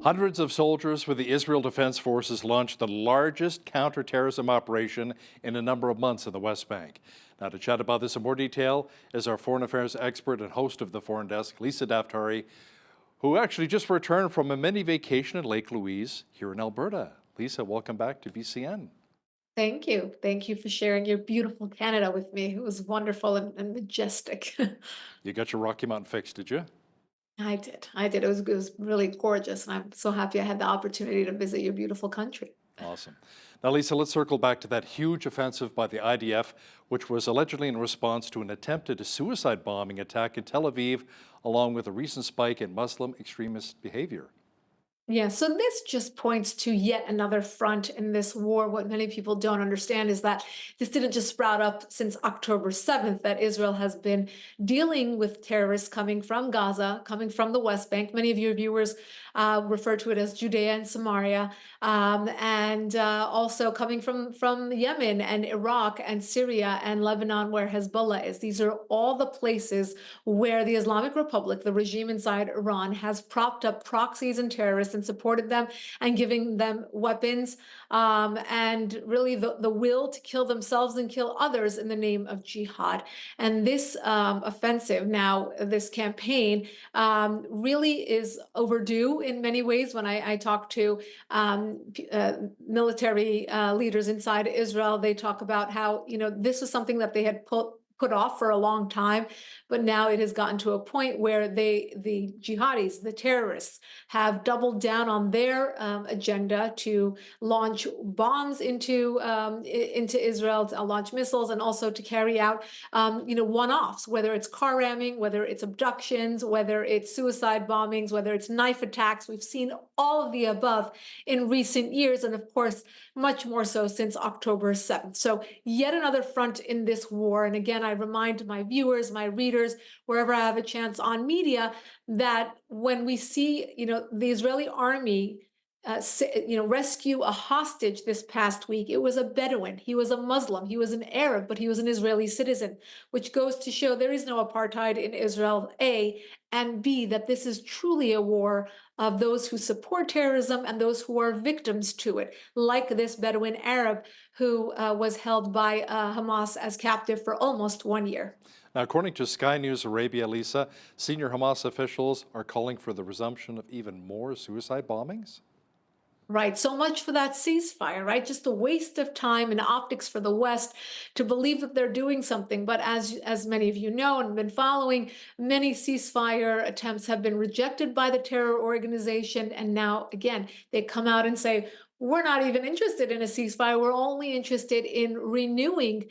Hundreds of soldiers with the Israel Defense Forces launched the largest counterterrorism operation in a number of months in the West Bank. Now, to chat about this in more detail is our foreign affairs expert and host of the Foreign Desk, Lisa Daftari, who actually just returned from a mini vacation in Lake Louise here in Alberta. Lisa, welcome back to BCN. Thank you. Thank you for sharing your beautiful Canada with me. It was wonderful and majestic. You got your Rocky Mountain fix, did you? I did. I did. It was really gorgeous. And I'm so happy I had the opportunity to visit your beautiful country. Awesome. Now, Lisa, let's circle back to that huge offensive by the IDF, which was allegedly in response to an attempted suicide bombing attack in Tel Aviv, along with a recent spike in Muslim extremist behavior. Yeah, so this just points to yet another front in this war. What many people don't understand is that this didn't just sprout up since October 7th, that Israel has been dealing with terrorists coming from Gaza, coming from the West Bank. Many of your viewers refer to it as Judea and Samaria, and also coming from Yemen and Iraq and Syria and Lebanon, where Hezbollah is. These are all the places where the Islamic Republic, the regime inside Iran, has propped up proxies and terrorists and supported them and giving them weapons and really the will to kill themselves and kill others in the name of jihad. And this offensive now, this campaign, really is overdue in many ways. When I talk to military leaders inside Israel, they talk about how, this was something that they had put off for a long time, but now it has gotten to a point where the jihadis, the terrorists, have doubled down on their agenda to launch bombs into Israel, to launch missiles, and also to carry out one-offs, whether it's car ramming, whether it's abductions, whether it's suicide bombings, whether it's knife attacks. We've seen all of the above in recent years, and of course, much more so since October 7th. So yet another front in this war. And again, I remind my viewers, my readers, wherever I have a chance on media, that when we see, the Israeli army rescue a hostage this past week, it was a Bedouin. He was a Muslim. He was an Arab, but he was an Israeli citizen, which goes to show there is no apartheid in Israel, A, and B, that this is truly a war of those who support terrorism and those who are victims to it, like this Bedouin Arab who was held by Hamas as captive for almost 1 year. Now, according to Sky News Arabia, Lisa, senior Hamas officials are calling for the resumption of even more suicide bombings? Right. So much for that ceasefire, right? Just a waste of time and optics for the West to believe that they're doing something. But as many of you know and been following, many ceasefire attempts have been rejected by the terror organization. And now, again, they come out and say, we're not even interested in a ceasefire. We're only interested in renewing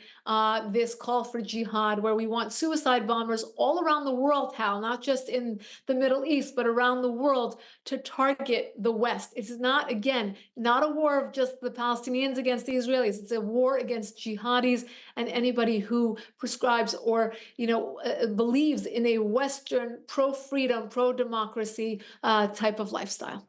this call for jihad, where we want suicide bombers all around the world, Hal, not just in the Middle East, but around the world, to target the West. It's not, again, not a war of just the Palestinians against the Israelis. It's a war against jihadis and anybody who prescribes or, believes in a Western pro-freedom, pro-democracy type of lifestyle.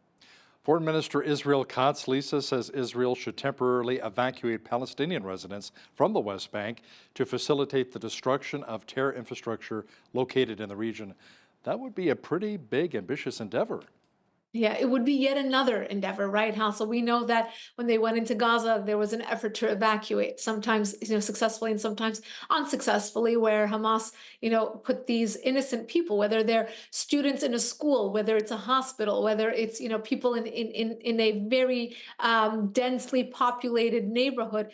Foreign Minister Israel Katz, Lisa, says Israel should temporarily evacuate Palestinian residents from the West Bank to facilitate the destruction of terror infrastructure located in the region. That would be a pretty big, ambitious endeavor. Yeah, it would be yet another endeavor, right, Hal? So we know that when they went into Gaza, there was an effort to evacuate, sometimes successfully and sometimes unsuccessfully, where Hamas, put these innocent people, whether they're students in a school, whether it's a hospital, whether it's people in a very densely populated neighborhood,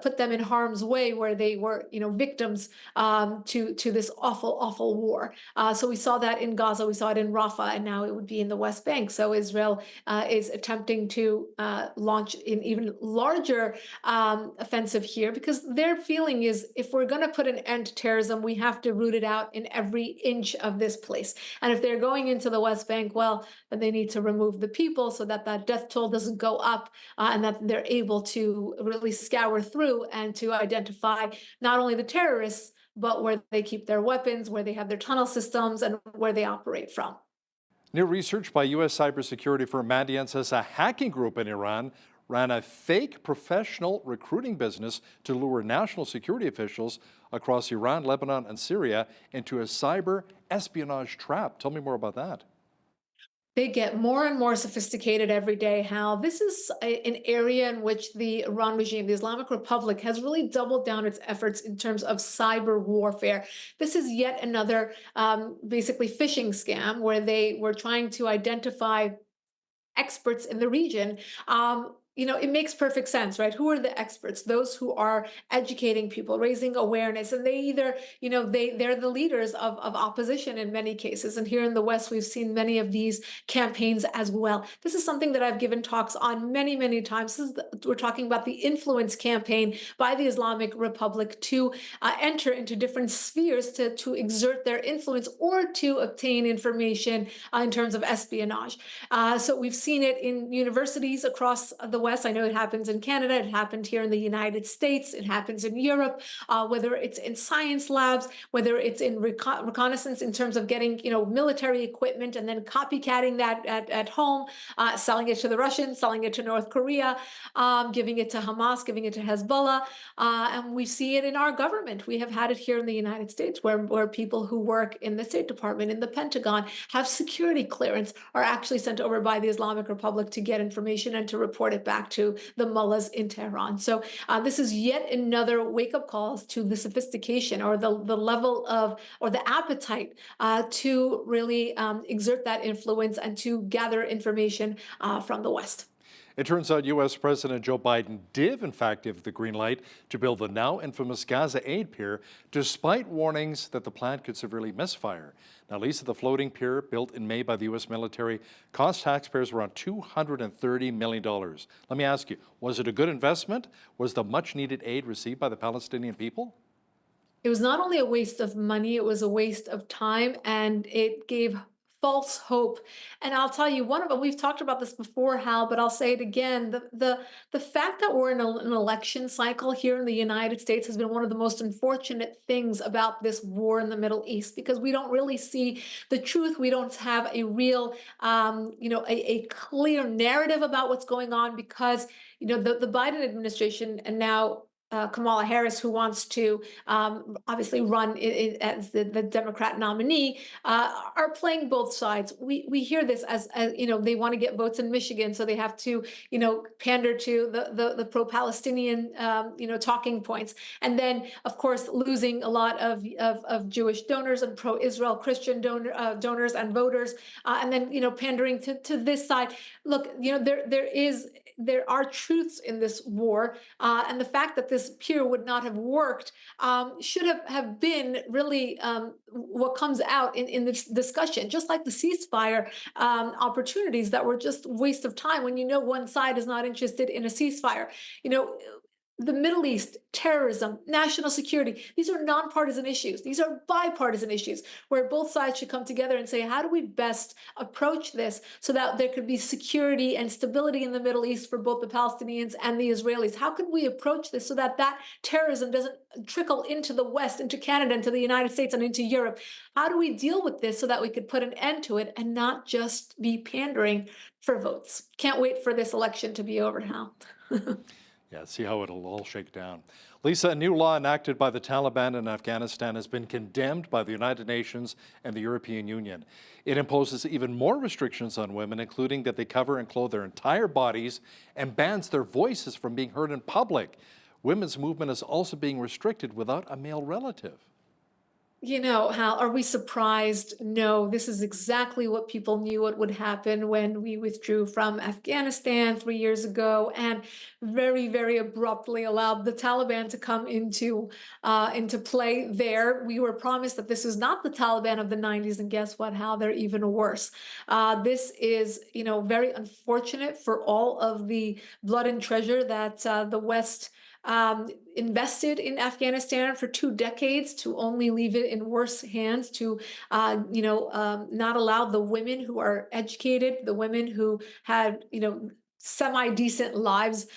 put them in harm's way, where they were victims to this awful war. So we saw that in Gaza, we saw it in Rafah, and now it would be in the West Bank. So Israel is attempting to launch an even larger offensive here, because their feeling is, if we're going to put an end to terrorism, we have to root it out in every inch of this place. And if they're going into the West Bank, well, then they need to remove the people so that that death toll doesn't go up, and that they're able to really scour through and to identify not only the terrorists, but where they keep their weapons, where they have their tunnel systems, and where they operate from. New research by U.S. cybersecurity firm Mandiant says a hacking group in Iran ran a fake professional recruiting business to lure national security officials across Iran, Lebanon, and Syria into a cyber espionage trap. Tell me more about that. They get more and more sophisticated every day, Hal. This is an area in which the Iran regime, the Islamic Republic, has really doubled down its efforts in terms of cyber warfare. This is yet another basically phishing scam where they were trying to identify experts in the region. It makes perfect sense, right? Who are the experts? Those who are educating people, raising awareness, and they either, they're the leaders of opposition in many cases. And here in the West, we've seen many of these campaigns as well. This is something that I've given talks on many, many times. We're talking about the influence campaign by the Islamic Republic to enter into different spheres to exert their influence or to obtain information in terms of espionage. So we've seen it in universities across the West. I know it happens in Canada. It happened here in the United States. It happens in Europe, whether it's in science labs, whether it's in reconnaissance in terms of getting, military equipment and then copycatting that at home, selling it to the Russians, selling it to North Korea, giving it to Hamas, giving it to Hezbollah. And we see it in our government. We have had it here in the United States where people who work in the State Department, in the Pentagon, have security clearance, are actually sent over by the Islamic Republic to get information and to report it back to the mullahs in Tehran. So this is yet another wake-up call to the sophistication or the level of or the appetite to really exert that influence and to gather information from the West. It turns out U.S. President Joe Biden did, in fact, give the green light to build the now infamous Gaza aid pier, despite warnings that the plan could severely misfire. Now, Lisa, the floating pier, built in May by the U.S. military, cost taxpayers around $230 million. Let me ask you, was it a good investment? Was the much-needed aid received by the Palestinian people? It was not only a waste of money, it was a waste of time, and it gave false hope. And I'll tell you, one of them, we've talked about this before, Hal, but I'll say it again. The fact that we're in an election cycle here in the United States has been one of the most unfortunate things about this war in the Middle East, because we don't really see the truth. We don't have a real, a clear narrative about what's going on, because, the Biden administration and now Kamala Harris, who wants to obviously run as the Democrat nominee, are playing both sides. We hear this as they want to get votes in Michigan, so they have to pander to the pro-Palestinian talking points, and then of course losing a lot of Jewish donors and pro-Israel Christian donors and voters, and then pandering to this side. Look, there are truths in this war, and the fact that this pier would not have worked should have been really what comes out in this discussion, just like the ceasefire opportunities that were just waste of time when one side is not interested in a ceasefire. The Middle East, terrorism, national security, these are nonpartisan issues. These are bipartisan issues where both sides should come together and say, how do we best approach this so that there could be security and stability in the Middle East for both the Palestinians and the Israelis? How could we approach this so that terrorism doesn't trickle into the West, into Canada, into the United States, and into Europe? How do we deal with this so that we could put an end to it and not just be pandering for votes? Can't wait for this election to be over, Hal. Yeah, see how it'll all shake down. Lisa, a new law enacted by the Taliban in Afghanistan has been condemned by the United Nations and the European Union. It imposes even more restrictions on women, including that they cover and clothe their entire bodies, and bans their voices from being heard in public. Women's movement is also being restricted without a male relative. Hal, are we surprised? No, this is exactly what people knew what would happen when we withdrew from Afghanistan 3 years ago and very, very abruptly allowed the Taliban to come into play there. We were promised that this is not the Taliban of the 90s, and guess what, Hal? They're even worse. This is, very unfortunate for all of the blood and treasure that the West invested in Afghanistan for 2 decades, to only leave it in worse hands, to not allow the women who are educated, the women who had semi-decent lives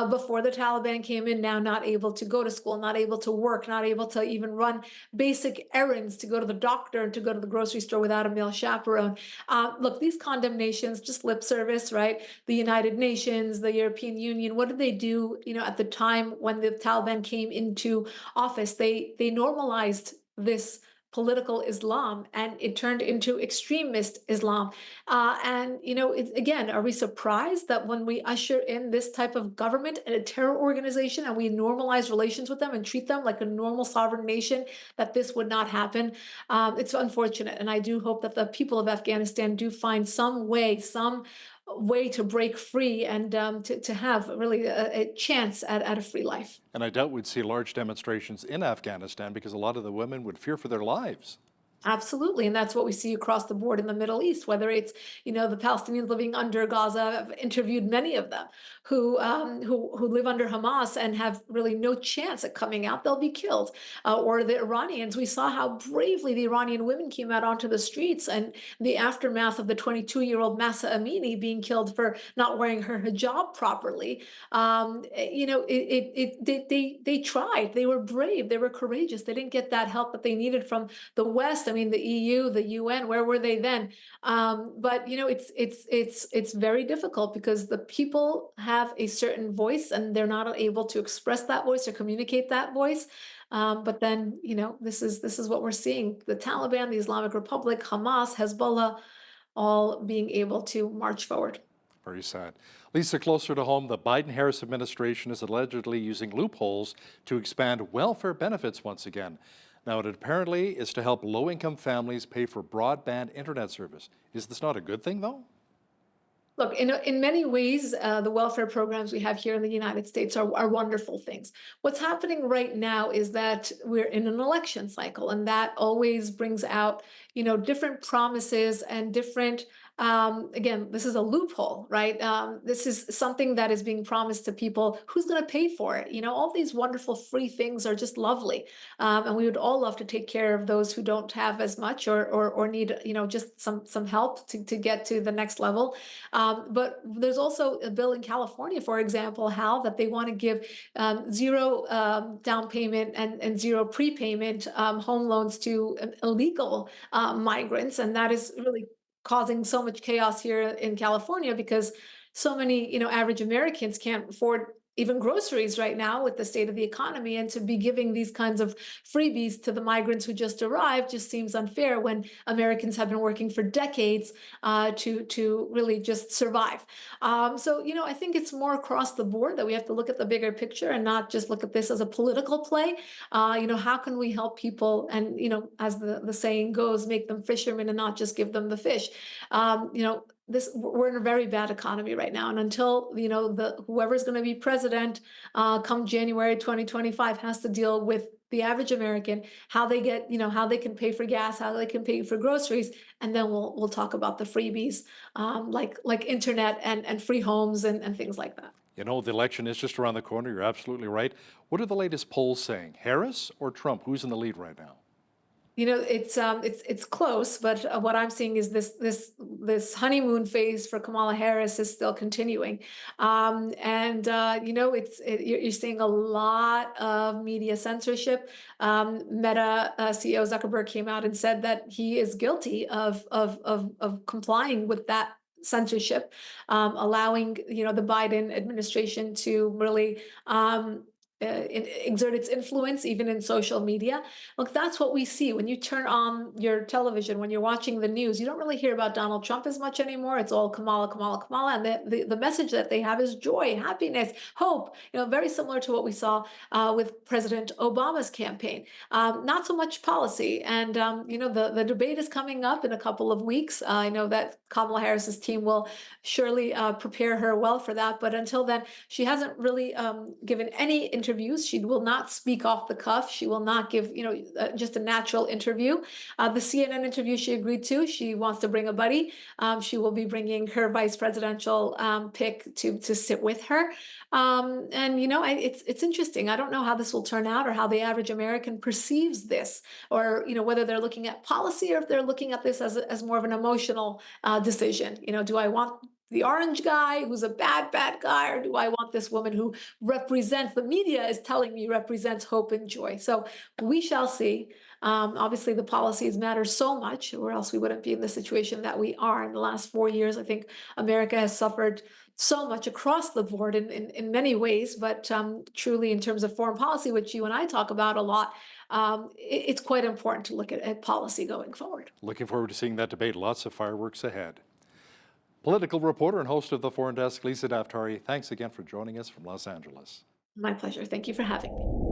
before the Taliban came in, now not able to go to school, not able to work, not able to even run basic errands, to go to the doctor and to go to the grocery store without a male chaperone. Look, these condemnations, just lip service, right? The United Nations, the European Union, what did they do, at the time when the Taliban came into office? They normalized this political Islam, and it turned into extremist Islam. And again, are we surprised that when we usher in this type of government and a terror organization, and we normalize relations with them and treat them like a normal sovereign nation, that this would not happen? It's unfortunate, and I do hope that the people of Afghanistan do find some way to break free and to have really a chance at a free life. And I doubt we'd see large demonstrations in Afghanistan because a lot of the women would fear for their lives. Absolutely, and that's what we see across the board in the Middle East, whether it's, the Palestinians living under Gaza. I've interviewed many of them who live under Hamas and have really no chance at coming out. They'll be killed. Or the Iranians. We saw how bravely the Iranian women came out onto the streets, and the aftermath of the 22-year-old Masa Amini being killed for not wearing her hijab properly. They tried. They were brave. They were courageous. They didn't get that help that they needed from the West. I mean, the EU, the UN, where were they then? But it's very difficult because the people have a certain voice and they're not able to express that voice or communicate that voice. But then, this is what we're seeing: the Taliban, the Islamic Republic, Hamas, Hezbollah, all being able to march forward. Very sad. Lisa, closer to home, the Biden-Harris administration is allegedly using loopholes to expand welfare benefits once again. Now, it apparently is to help low-income families pay for broadband internet service. Is this not a good thing, though? Look, in many ways, the welfare programs we have here in the United States are wonderful things. What's happening right now is that we're in an election cycle, and that always brings out, different promises and different. Again, this is a loophole, right? This is something that is being promised to people. Who's going to pay for it? All these wonderful free things are just lovely, and we would all love to take care of those who don't have as much or need, just some help to get to the next level. But there's also a bill in California, for example, Hal, that they want to give zero down payment and zero prepayment home loans to illegal migrants. And that is really causing so much chaos here in California because so many, average Americans can't afford even groceries right now with the state of the economy, and to be giving these kinds of freebies to the migrants who just arrived just seems unfair when Americans have been working for decades to really just survive. So I think it's more across the board that we have to look at the bigger picture and not just look at this as a political play. How can we help people and as the saying goes, make them fishermen and not just give them the fish. This We're in a very bad economy right now, and until the whoever's going to be president come January 2025 has to deal with the average American, how they get, how they can pay for gas, how they can pay for groceries, and then we'll talk about the freebies, like internet and free homes and things like that. The election is just around the corner. You're absolutely right. What are the latest polls saying? Harris or Trump? Who's in the lead right now? It's close, but what I'm seeing is this honeymoon phase for Kamala Harris is still continuing, and you're seeing a lot of media censorship. Meta CEO Zuckerberg came out and said that he is guilty of complying with that censorship, allowing the Biden administration to really exert its influence even in social media. Look, that's what we see when you turn on your television, when you're watching the news. You don't really hear about Donald Trump as much anymore. It's all Kamala, Kamala, Kamala, and the message that they have is joy, happiness, hope. Very similar to what we saw with President Obama's campaign. Not so much policy, and the debate is coming up in a couple of weeks. I know that Kamala Harris's team will surely prepare her well for that, but until then, she hasn't really given any interviews. She will not speak off the cuff. She will not give, just a natural interview. The CNN interview she agreed to. She wants to bring a buddy. She will be bringing her vice presidential pick to sit with her. It's interesting. I don't know how this will turn out or how the average American perceives this, or whether they're looking at policy or if they're looking at this as more of an emotional decision. Do I want the orange guy who's a bad guy, or do I want this woman who represents, the media is telling me represents hope and joy? So we shall see. Obviously, the policies matter so much, or else we wouldn't be in the situation that we are. In the last 4 years, I think America has suffered so much across the board in many ways, but truly in terms of foreign policy, which you and I talk about a lot, it's quite important to look at policy going forward. Looking forward to seeing that debate. Lots of fireworks ahead. Political reporter and host of the Foreign Desk, Lisa Daftari, thanks again for joining us from Los Angeles. My pleasure. Thank you for having me.